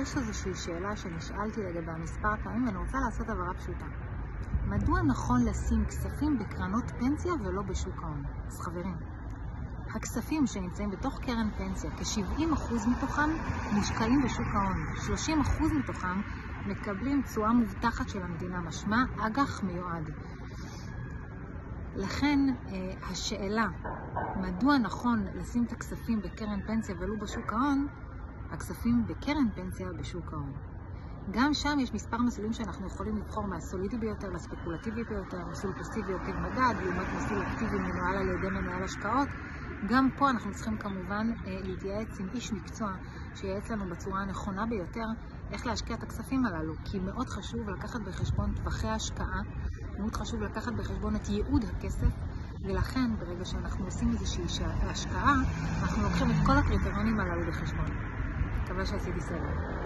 יש איזושהי שאלה שנשאלתי לגבי מספר פעמים, ואני רוצה לעשות הבהרה פשוטה. מדוע נכון לשים כספים בקרנות פנסיה ולא בשוק ההון? אז חברים, הכספים שנמצאים בתוך קרן פנסיה, כ-70% מתוכם מושקעים בשוק ההון. 30% מתוכם מקבלים תשואה מובטחת של המדינה, משמע אג"ח מיועד. לכן השאלה, מדוע נכון לשים את הכספים בקרן פנסיה ולא בשוק ההון, הכספים בקרן פנסיה בשוק ההון. גם שם יש מספר מסלולים שאנחנו יכולים לבחור מהסולידי ביותר לספקולטיבי ביותר, מסלול פסיבי עוקב מדד, לעומת מסלול אקטיבי מנוהל על ידי מנהל השקעות. גם פה אנחנו צריכים כמובן להתייעץ עם איש מקצוע שייעץ לנו בצורה הנכונה ביותר איך להשקיע את הכספים הללו, כי מאוד חשוב לקחת בחשבון טווחי ההשקעה, מאוד חשוב לקחת בחשבון את ייעוד הכסף, ולכן ברגע שאנחנו עושים איזושהי השקעה, אנחנו לוקחים את כל הקריטריונים הללו בחשבון. מקווה שעשיתי סדר.